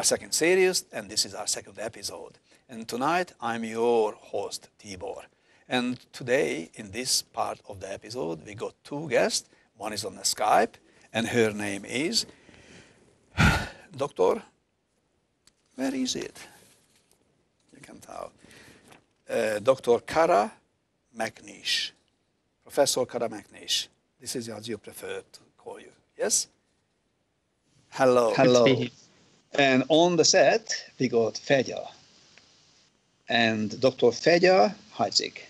our second series, and this is our second episode. And tonight, I'm your host, Tibor. And today, in this part of the episode, we got two guests. One is on the Skype, and her name is Dr. Where is it? You can tell. Dr. Kara McNish. Professor Kara McNish. This is as you prefer to call you. Yes? Hello. Hello. And on the set, we got Fletcher and Dr. Fletcher Hajzik.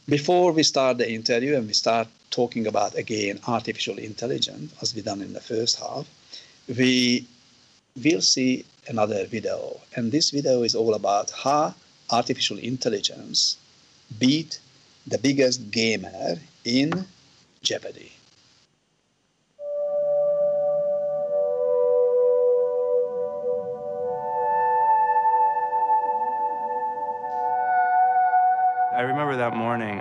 Before we start the interview and we start talking about, again, artificial intelligence, as we done in the first half, we will see another video. And this video is all about how artificial intelligence beat the biggest gamer in Jeopardy. I remember that morning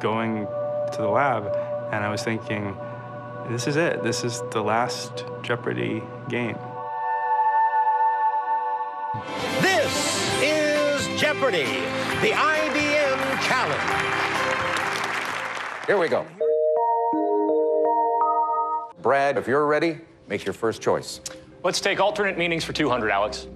going to the lab, and I was thinking, this is it. This is the last Jeopardy game. This is Jeopardy, the IBM Challenge. Here we go. Brad, if you're ready, make your first choice. Let's take alternate meanings for 200, Alex.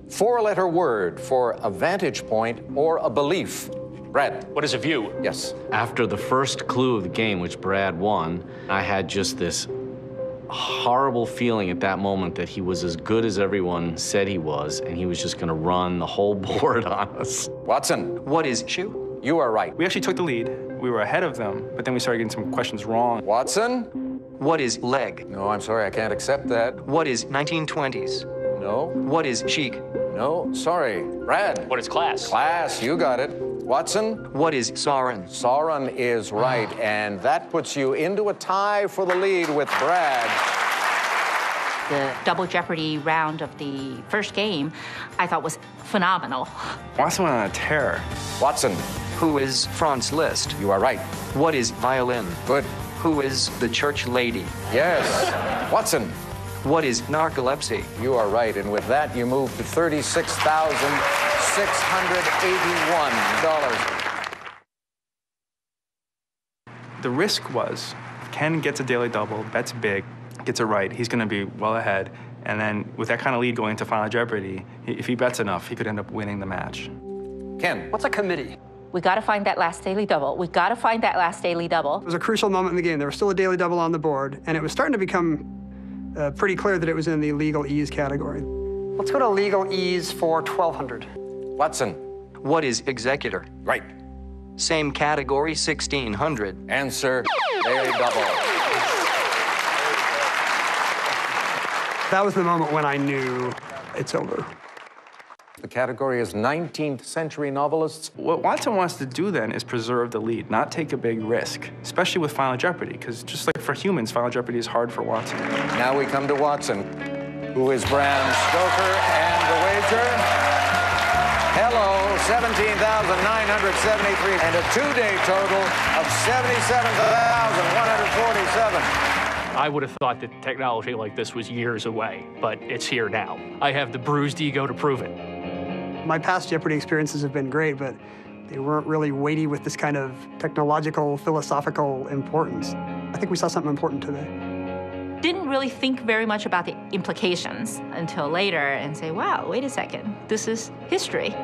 Four-letter word for a vantage point or a belief. Brad. What is a view? Yes. After the first clue of the game, which Brad won, I had just this horrible feeling at that moment that he was as good as everyone said he was, and he was just going to run the whole board on us. Watson. What is shoe? You are right. We actually took the lead. We were ahead of them, but then we started getting some questions wrong. Watson. What is leg? No, I'm sorry, I can't accept that. What is 1920s? No. What is chic? No, sorry. Brad. What is class? Class, you got it. Watson. What is Sauron? Sauron is right, and that puts you into a tie for the lead with Brad. The Double Jeopardy round of the first game, I thought was phenomenal. Watson went on a tear. Watson. Who is Franz Liszt? You are right. What is violin? Good. Who is the church lady? Yes. Watson. What is narcolepsy? You are right, and with that, you move to $36,681. The risk was, if Ken gets a daily double, bets big, gets it right, he's going to be well ahead. And then with that kind of lead going to Final Jeopardy, if he bets enough, he could end up winning the match. Ken. What's a committee? We got to find that last daily double. We got to find that last daily double. It was a crucial moment in the game. There was still a daily double on the board, and it was starting to become pretty clear that it was in the legal ease category. Let's go to legal ease for 1,200. Watson. What is executor? Right. Same category, 1,600. Answer, daily double. That was the moment when I knew it's over. The category is 19th century novelists. What Watson wants to do then is preserve the lead, not take a big risk, especially with Final Jeopardy, because just like for humans, Final Jeopardy is hard for Watson. Now we come to Watson, who is Bram Stoker, and the wager, hello, 17,973, and a two-day total of 77,147. I would have thought that technology like this was years away, but it's here now. I have the bruised ego to prove it. My past Jeopardy experiences have been great, but they weren't really weighty with this kind of technological, philosophical importance. I think we saw something important today. Didn't really think very much about the implications until later and say, wow, wait a second, this is history.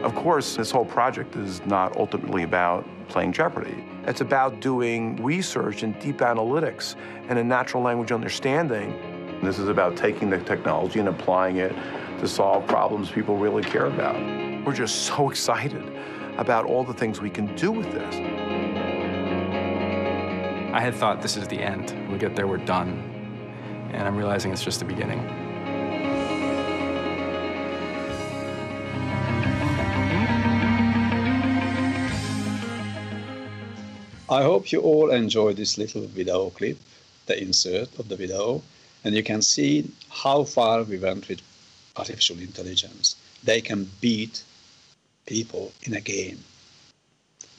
Of course, this whole project is not ultimately about playing Jeopardy. It's about doing research and deep analytics and a natural language understanding. This is about taking the technology and applying it to solve problems people really care about. We're just so excited about all the things we can do with this. I had thought this is the end. We get there, we're done. And I'm realizing it's just the beginning. I hope you all enjoyed this little video clip, the insert of the video, and you can see how far we went with artificial intelligence. They can beat people in a game.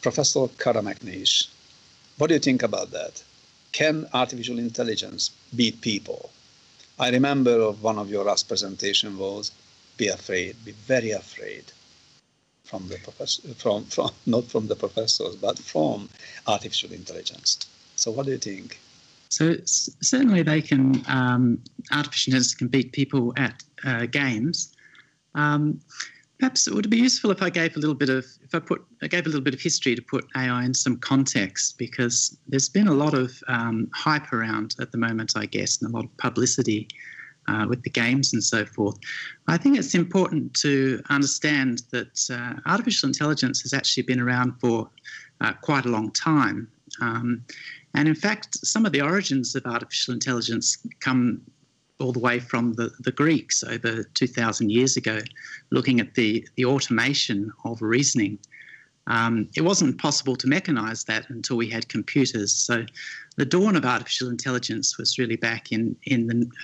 Professor Kara McNish, what do you think about that? Can artificial intelligence beat people? I remember of one of your last presentation was, be afraid, be very afraid from the professor, from not from the professors, but from artificial intelligence. So what do you think? So certainly they can, artificial intelligence can beat people at games. Perhaps it would be useful if I gave a little bit of, history to put AI in some context, because there's been a lot of hype around at the moment, I guess, and a lot of publicity with the games and so forth. I think it's important to understand that artificial intelligence has actually been around for quite a long time. And in fact, some of the origins of artificial intelligence come all the way from the Greeks over 2,000 years ago, looking at the automation of reasoning. It wasn't possible to mechanize that until we had computers. So the dawn of artificial intelligence was really back in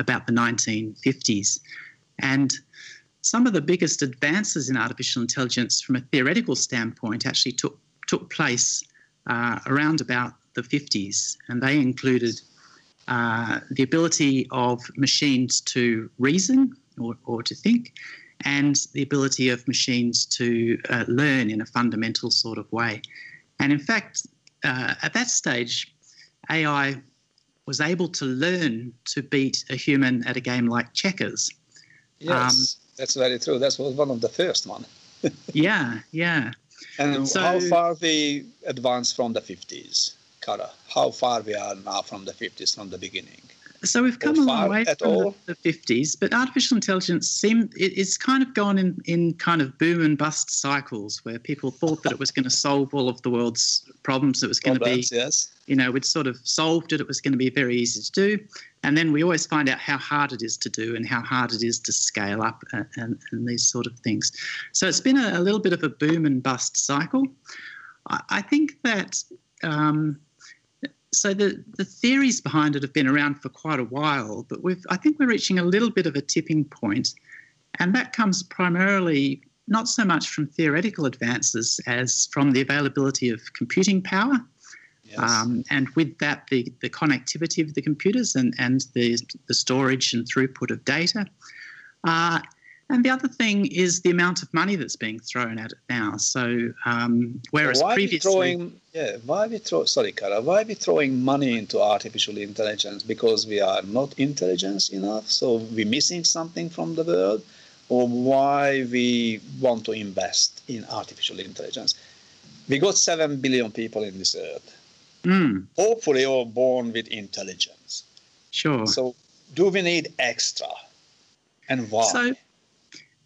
about the 1950s. And some of the biggest advances in artificial intelligence from a theoretical standpoint actually took place around about the 50s, and they included the ability of machines to reason or to think, and the ability of machines to learn in a fundamental sort of way. And in fact, at that stage, AI was able to learn to beat a human at a game like checkers. Yes, that's very true. That was one of the first one. Yeah. And so, how far we advanced from the 50s, Kara? How far we are now from the 50s, from the beginning? So we've come a long way from the 50s, but artificial intelligence it's kind of gone in kind of boom and bust cycles, where people thought that it was going to solve all of the world's problems. It was going to be, yes. We'd sort of solved it. It was going to be very easy to do. And then we always find out how hard it is to do and how hard it is to scale up and these sort of things. So it's been a little bit of a boom and bust cycle. I think that... So the theories behind it have been around for quite a while, but I think we're reaching a little bit of a tipping point, and that comes primarily not so much from theoretical advances as from the availability of computing power, and with that the connectivity of the computers and the storage and throughput of data. And the other thing is the amount of money that's being thrown at it now. So whereas previously... why are we throwing money into artificial intelligence? Because we are not intelligent enough, so we're missing something from the world? Or why we want to invest in artificial intelligence? We got 7 billion people in this earth. Hopefully all born with intelligence. Sure. So do we need extra? And why? So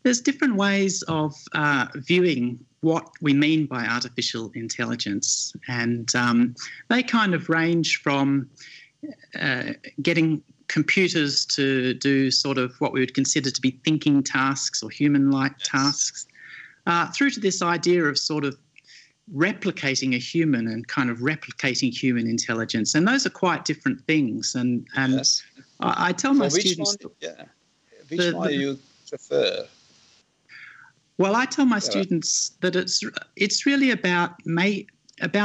there's different ways of viewing what we mean by artificial intelligence, and they kind of range from getting computers to do sort of what we would consider to be thinking tasks or human-like tasks, through to this idea of sort of replicating a human and kind of replicating human intelligence. And those are quite different things. And I tell my students... Which one do you prefer? Well, I tell my students that it's really about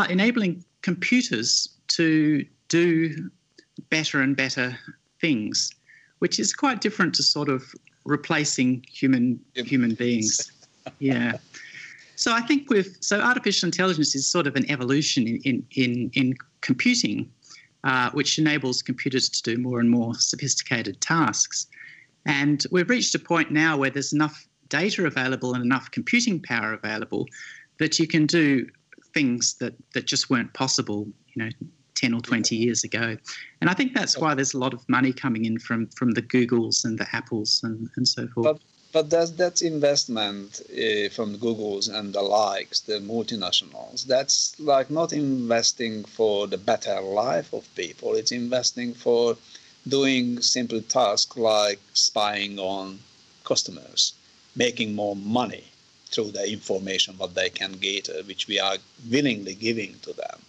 enabling computers to do better and better things, which is quite different to sort of replacing human beings. Yeah. So I think artificial intelligence is sort of an evolution in computing, which enables computers to do more and more sophisticated tasks. And we've reached a point now where there's enough data available and enough computing power available that you can do things that just weren't possible, 10 or 20 years ago. And I think that's why there's a lot of money coming in from the Googles and the Apples and so forth. But that's investment from the Googles and the likes, the multinationals. That's like not investing for the better life of people. It's investing for doing simple tasks like spying on customers, making more money through the information what they can get, which we are willingly giving to them.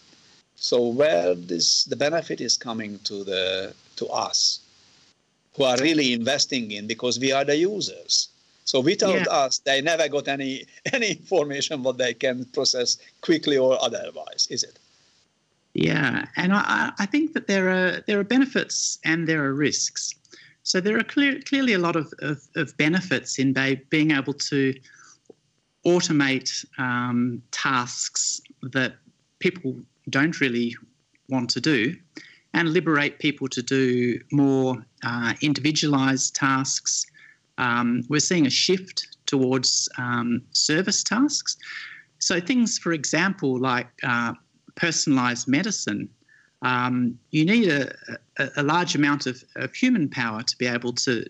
So where the benefit is coming to us, who are really investing in, because we are the users. So without us, they never got any information what they can process quickly or otherwise, is it? Yeah, and I think that there are benefits and there are risks. So there are clearly a lot of benefits in being able to automate tasks that people don't really want to do and liberate people to do more individualised tasks. We're seeing a shift towards service tasks. So things, for example, like personalised medicine, you need a large amount of human power to be able to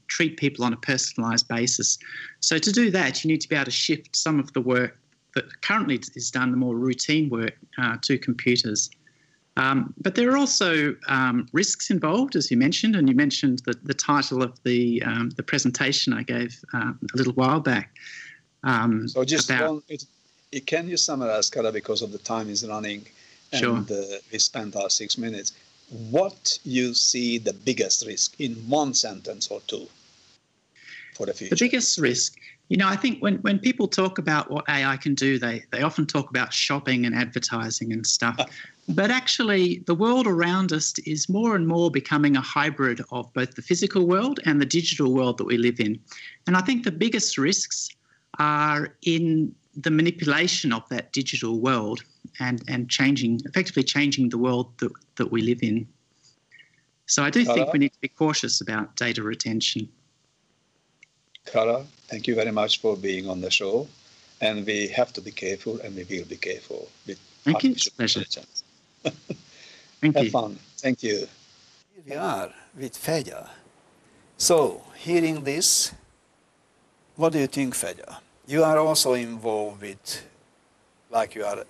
treat people on a personalised basis. So to do that, you need to be able to shift some of the work that currently is done, the more routine work, to computers. But there are also risks involved, as you mentioned, and you mentioned the title of the presentation I gave a little while back. So just can you summarize, Kara, because of the time is running, and sure. We spent our 6 minutes. What you see the biggest risk in one sentence or two for the future? The biggest risk, I think when people talk about what AI can do, they often talk about shopping and advertising and stuff. But actually, the world around us is more and more becoming a hybrid of both the physical world and the digital world that we live in. And I think the biggest risks are in the manipulation of that digital world and effectively changing the world that we live in. So I do think we need to be cautious about data retention. Kara, thank you very much for being on the show. And we have to be careful, and we will be careful with artificial intelligence. Thank you. Have fun. Thank you. Here we are with Fedya. So, hearing this, what do you think, Fedya? You are also involved with, like you are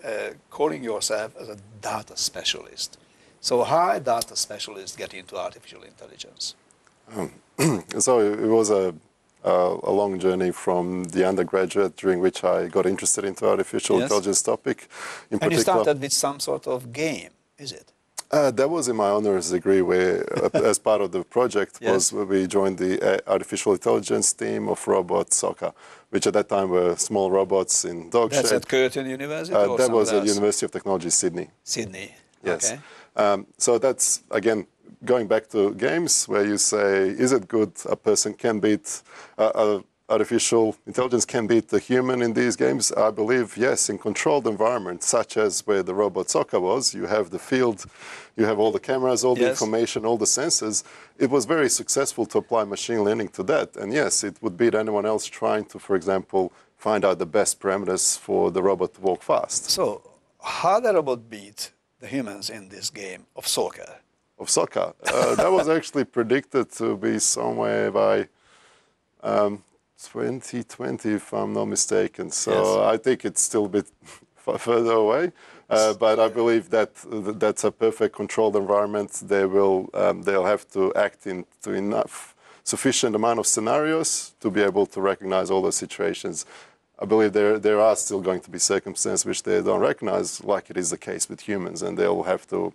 calling yourself as a data specialist. So how a data specialist get into artificial intelligence? So it was a long journey from the undergraduate, during which I got interested into artificial intelligence topic. And you started with some sort of game, is it? That was in my honors degree, where as part of the project was we joined the artificial intelligence team of robot soccer, which at that time were small robots in dog shape. That's at Curtin University? That was at University of Technology, Sydney. Sydney, yes. Okay. So that's, again, going back to games, where you say, is it good a person can beat, artificial intelligence can beat the human in these games? I believe, yes, in controlled environments, such as where the robot soccer was. You have the field, you have all the cameras, all the information, all the sensors. It was very successful to apply machine learning to that. And yes, it would beat anyone else trying to, for example, find out the best parameters for the robot to walk fast. So how the robot beat the humans in this game of soccer? Of soccer. That was actually predicted to be somewhere by 2020, if I'm not mistaken. So I think it's still a bit further away. But I believe that that's a perfect controlled environment. They'll have to act into sufficient amount of scenarios to be able to recognize all the situations. I believe there are still going to be circumstances which they don't recognize, like it is the case with humans, and they'll have to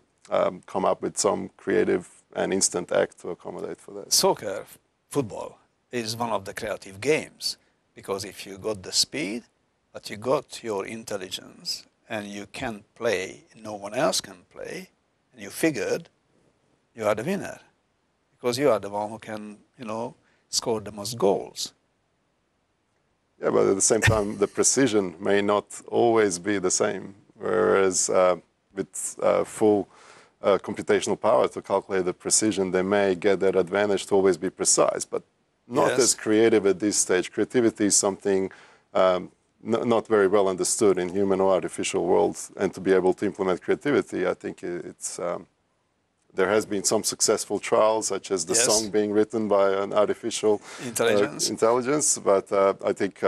come up with some creative and instant act to accommodate for that. Soccer, football, is one of the creative games, because if you got the speed, but you got your intelligence, and you can play, no one else can play, and you figured you are the winner, because you are the one who can, score the most goals. Yeah, but at the same time, the precision may not always be the same, whereas with full computational power to calculate the precision, they may get that advantage to always be precise, but not as creative at this stage. Creativity is something not very well understood in human or artificial worlds, and to be able to implement creativity, I think it's there has been some successful trials, such as the song being written by an artificial intelligence, but I think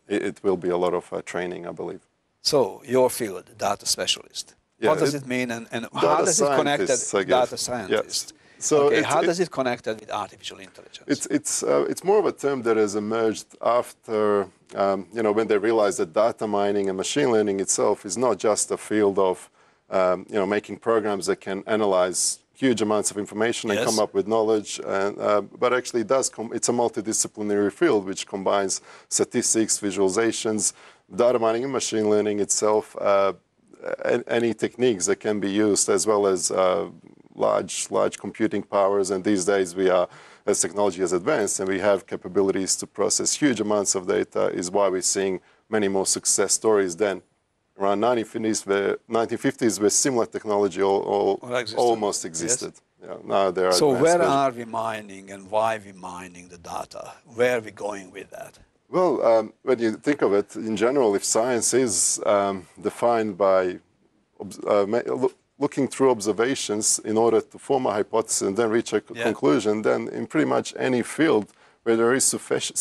it will be a lot of training, I believe. So, your field, data specialist. What does it mean, and how does it connect with data scientist? So how does it connect with artificial intelligence? It's more of a term that has emerged after, when they realized that data mining and machine learning itself is not just a field of, making programs that can analyze huge amounts of information and come up with knowledge, but actually it's a multidisciplinary field which combines statistics, visualizations, data mining and machine learning itself, any techniques that can be used, as well as large computing powers, and these days we are, as technology has advanced and we have capabilities to process huge amounts of data, is why we're seeing many more success stories than around 1950s where similar technology almost existed. Yes. Yeah, now there are so advanced where versions. are we mining and why are we mining the data? Where are we going with that? Well, when you think of it, in general, if science is defined by looking through observations in order to form a hypothesis and then reach a conclusion, then in pretty much any field where there is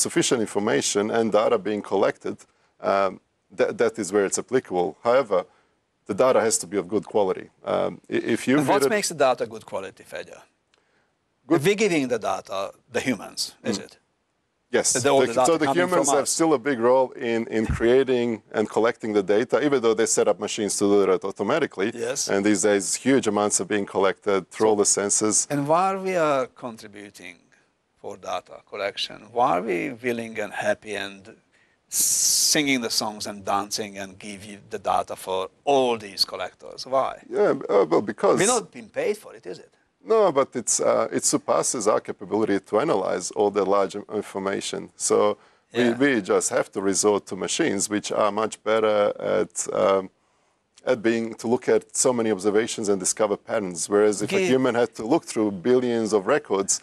sufficient information and data being collected, that is where it's applicable. However, the data has to be of good quality. And what makes the data good quality, Fletcher? We're giving the data, the humans, is it? Yes, so the humans have still a big role in creating and collecting the data, even though they set up machines to do that automatically. Yes. And these days, huge amounts are being collected through all the sensors. And while we are contributing for data collection, why are we willing and happy and singing the songs and dancing and give you the data for all these collectors? Why? Yeah, well, because we're not being paid for it, is it? No, but it surpasses our capability to analyze all the large information. So we just have to resort to machines which are much better at being to look at so many observations and discover patterns. Whereas if a human had to look through billions of records,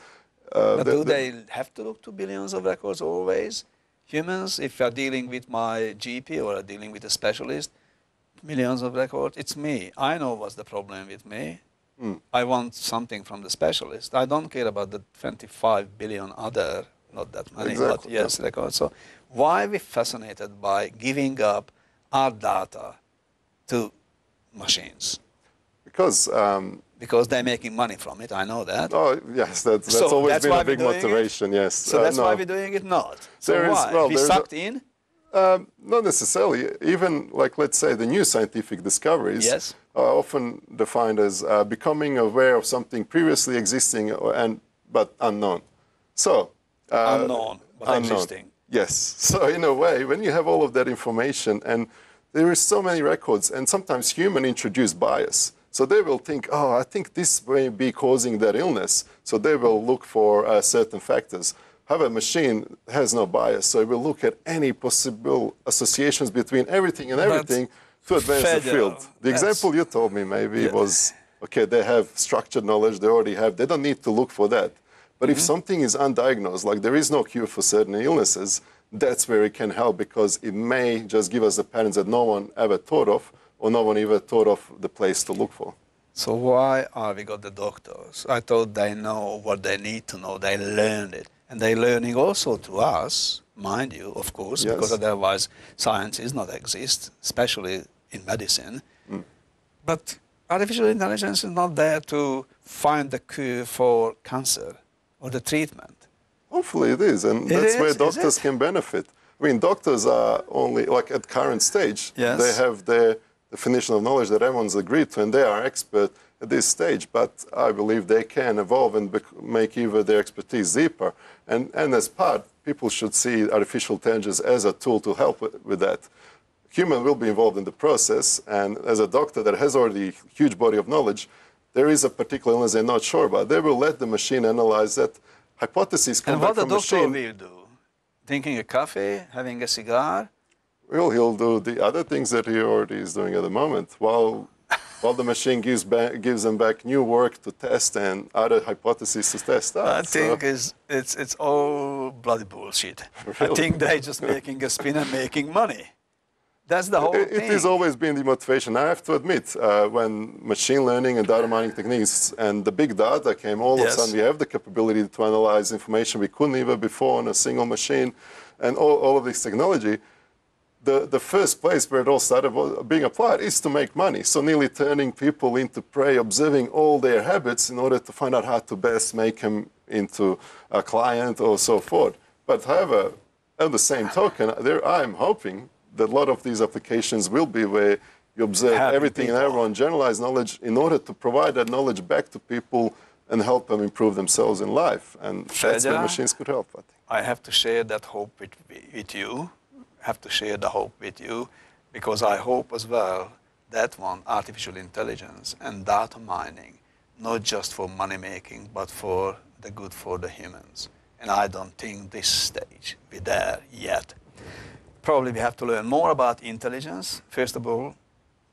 but do they have to look to billions of records always? Humans, if you're dealing with my GP or dealing with a specialist, millions of records, it's me. I know what's the problem with me. I want something from the specialist. I don't care about the 25 billion other, not that many, but yes, records. So why are we fascinated by giving up our data to machines? Because they're making money from it, I know that. Oh, yes, that's always been a big motivation, yes. So that's why we're doing it not. So why? We sucked in? Not necessarily. Even, like, let's say, the new scientific discoveries are often defined as becoming aware of something previously existing but unknown. So unknown, but existing. Yes. So in a way, when you have all of that information, and there is so many records, and sometimes human introduced bias. So they will think, oh, I think this may be causing that illness. So they will look for certain factors. However, a machine has no bias, so it will look at any possible associations between everything and everything to advance the field. The example you told me maybe was, okay, they have structured knowledge, they don't need to look for that. But if something is undiagnosed, like there is no cure for certain illnesses, that's where it can help, because it may just give us the patterns that no one ever thought of, or no one ever thought of the place to look for. So why are we got the doctors? I thought they know what they need to know, they learned it. And they're learning also to us, mind you, of course, because otherwise science is not exist, especially in medicine. But artificial intelligence is not there to find the cure for cancer or the treatment. Hopefully it is, and that's where doctors can benefit. I mean, doctors are only, like at current stage, they have their definition of knowledge that everyone's agreed to, and they are expert at this stage, but I believe they can evolve and make even their expertise deeper. And as part, people should see artificial intelligence as a tool to help with that. Human will be involved in the process, and as a doctor that has already a huge body of knowledge, there is a particular illness they're not sure about. They will let the machine analyze that. Hypotheses come back from the machine. And what the doctor will do? Drinking a coffee, having a cigar? Well, he'll do the other things that he already is doing at the moment, while the machine gives them back new work to test and other hypotheses to test out. I think it's all bloody bullshit. Really? I think they're just making a spin and making money. That's the whole thing. It has always been the motivation. I have to admit, when machine learning and data mining techniques and the big data came, all of a sudden we have the capability to analyze information we couldn't even before on a single machine, and all of this technology. The first place where it all started being applied is to make money. So nearly turning people into prey, observing all their habits in order to find out how to best make them into a client or so forth. But however, on the same token, I'm hoping that a lot of these applications will be where you observe everything and everyone, generalize knowledge in order to provide that knowledge back to people and help them improve themselves in life. And that's where machines could help, I think. I have to share that hope with you. Have to share the hope with you, because I hope as well that artificial intelligence and data mining not just for money making, but for the good for the humans. And I don't think this stage we're there yet. Probably we have to learn more about intelligence. First of all,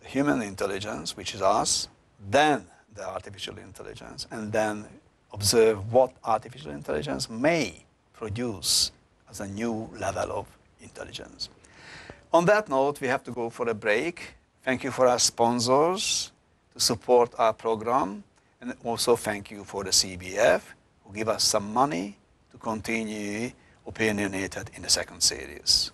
the human intelligence, which is us, then the artificial intelligence, and then observe what artificial intelligence may produce as a new level of intelligence. On that note, we have to go for a break. Thank you for our sponsors to support our program, and also thank you for the CBF, who give us some money to continue Opinionated in the second series.